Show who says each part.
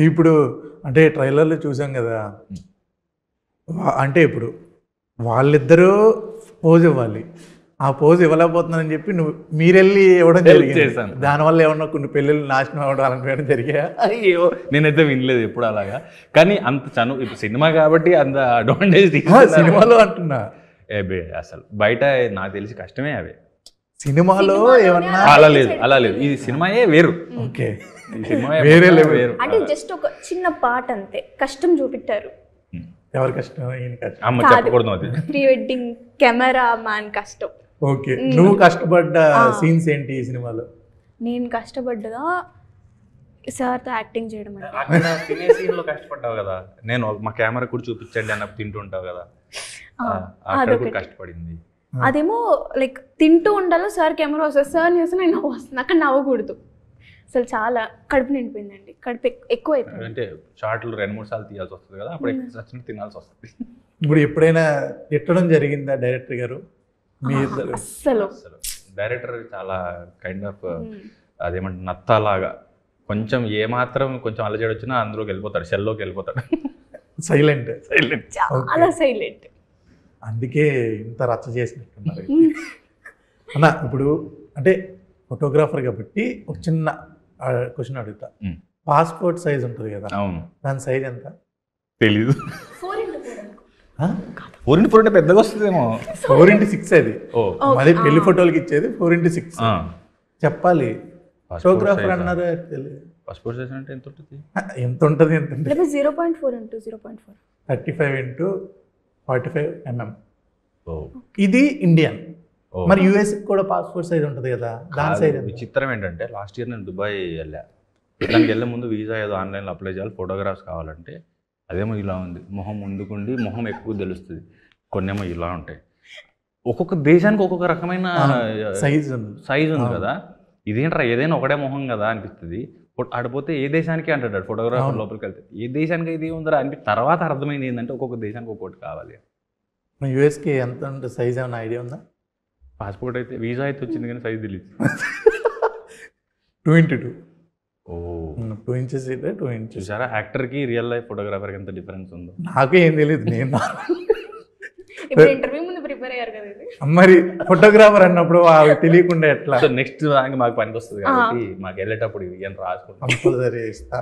Speaker 1: ఇప్పుడు అంటే ట్రైలర్లో చూసాం కదా, అంటే ఇప్పుడు వాళ్ళిద్దరూ పోజ్ ఇవ్వాలి, ఆ పోజ్ ఇవ్వలేకపోతున్నానని చెప్పి మీరెళ్ళి ఇవ్వడం జరిగింది. దానివల్ల ఏమన్నా కొన్ని పెళ్ళిళ్ళు నాశనం అవ్వడం అలాంటివి జరిగా?
Speaker 2: అయ్యో నేనైతే వినలేదు ఎప్పుడు అలాగా. కానీ అంత ఇప్పుడు సినిమా కాబట్టి అంత అడ్వాంటేజ్
Speaker 1: సినిమాలో అంటున్నా.
Speaker 2: అసలు బయట నాకు తెలిసి కష్టమే అవి.
Speaker 1: సినిమాలో ఏమన్నా
Speaker 2: అలా లేదు ఇది సినిమాయే వేరు.
Speaker 1: ఓకే,
Speaker 2: వేరే వేరు.
Speaker 3: అంటే జస్ట్ ఒక చిన్న పార్ట్ అంతే, కష్టం చూపెట్టారు.
Speaker 1: ఎవరి కష్టం? ఈయన కష్టం.
Speaker 2: అమ్మ చెప్పకూడదు అది.
Speaker 3: ప్రీ వెడ్డింగ్ కెమెరా మ్యాన్ కష్టం.
Speaker 1: ఓకే, నువ్వు కష్టపడ్డ సీన్స్ ఏంటి ఈ సినిమాలో?
Speaker 3: నేను కష్టపడ్డదా సార్తో యాక్టింగ్ చేయడం అంటే.
Speaker 2: అక్కడ తినే సీన్లో కష్టపడ్డావు కదా, నేను మా కెమెరా కూడా చూపించండి అన్నప్పుడు తింటుంటావు కదా, అక్కడ కూడా కష్టపడింది.
Speaker 3: అదేమో లైక్ తింటూ ఉండాలో సార్ కెమెరా వస్తుంది, సార్ చేస్తే నేను నవ్వు వస్తుంది, అక్కడ నవ్వకూడదు. అసలు చాలా కడుపు నిండిపోయిందండి, కడుపు ఎక్కువ అయిపోయింది.
Speaker 2: అంటే షార్ట్లు 2-3 సార్లు తీయాల్సి వస్తుంది కదా, అప్పుడు ఎక్కువ తినాల్సి వస్తుంది.
Speaker 1: ఇప్పుడు ఎప్పుడైనా తిట్టడం జరిగిందా డైరెక్టర్ గారు?
Speaker 3: అస్సలు
Speaker 2: డైరెక్టర్ చాలా కైండ్ ఆఫ్ అదేమంటే నత్తలాగా, కొంచెం ఏమాత్రం కొంచెం అలజడి వచ్చినా అందులోకి వెళ్ళిపోతాడు, షెల్లోకి వెళ్ళిపోతాడు.
Speaker 1: సైలెంట్,
Speaker 3: చాలా సైలెంట్.
Speaker 1: అందుకే ఇంత రచ్చ చేసినట్టున్నారు అన్న. ఇప్పుడు అంటే ఫోటోగ్రాఫర్ కాబట్టి ఒక చిన్న క్వశ్చన్ అడుగుతా. పాస్పోర్ట్ సైజ్ ఉంటుంది కదా,
Speaker 2: అవును,
Speaker 1: దాని సైజ్ ఎంత?
Speaker 2: తెలీదు. 4x4 అంటే పెద్దగా వస్తుందేమో.
Speaker 1: 4x6 అది. మరి పెళ్లి ఫోటోలకి ఇచ్చేది 4x6 చెప్పాలి. ఫోటోగ్రాఫర్ అన్నారు,
Speaker 2: పాస్పోర్ట్ సైజ్ అంటే ఎంత ఉంటుంది?
Speaker 1: ఎంత ఉంటుంది?
Speaker 3: 0.4 into 0.4
Speaker 1: 35 into 45 mm. ఇది ఇండియన్. మరి యుఎస్ కూడా పాస్పోర్ట్ సైజ్ ఉంటుంది కదా, దాని సైజ్.
Speaker 2: విచిత్రం ఏంటంటే లాస్ట్ ఇయర్ నేను దుబాయ్ వెళ్ళా, దానికి వెళ్ళే ముందు వీసా ఏదో ఆన్లైన్లో అప్లై చేయాలి, ఫోటోగ్రాఫ్స్ కావాలంటే అదేమో ఇలా ఉంది, మొహం ముందుకుండి మొహం ఎక్కువ తెలుస్తుంది, కొన్నేమో ఇలా ఉంటాయి. ఒక్కొక్క దేశానికి ఒక్కొక్క రకమైన సైజ్ ఉంది కదా, ఇదేంట్రా ఏదైనా ఒకటే మొహం కదా అనిపిస్తుంది. ఆడిపోతే ఏ దేశానికి అంటాడు ఫోటోగ్రాఫర్, లోపలికి వెళ్తే ఏ దేశానికి ఇది ఉందరా అనిపి తర్వాత అర్థమైంది ఏంటంటే ఒక్కొక్క దేశానికి ఒక్కొక్కటి కావాలి.
Speaker 1: యూఎస్కి ఎంత సైజ్ ఏమైనా ఐడియా ఉందా?
Speaker 2: పాస్పోర్ట్ అయితే వీసా అయితే వచ్చింది కానీ సైజ్ తెలియదు.
Speaker 1: 2x2. 2 inches 2 inches.
Speaker 2: చూసారా యాక్టర్కి రియల్ లైఫ్ ఫోటోగ్రాఫర్కి ఎంత డిఫరెన్స్ ఉందో?
Speaker 1: నాకు ఏం తెలియదు, నేను
Speaker 3: ఇప్పుడు ఇంటర్వ్యూ ముందు ప్రిపేర్ అయ్యారు కదా.
Speaker 1: మరి ఫోటోగ్రాఫర్ అన్నప్పుడు తెలియకుండా ఎట్లా?
Speaker 2: నెక్స్ట్ మాకు పనికి వస్తుంది కాబట్టి మాకు వెళ్ళేటప్పుడు ఏం రాసుకుంటాం.
Speaker 1: కంపల్సరీ ఇస్తా.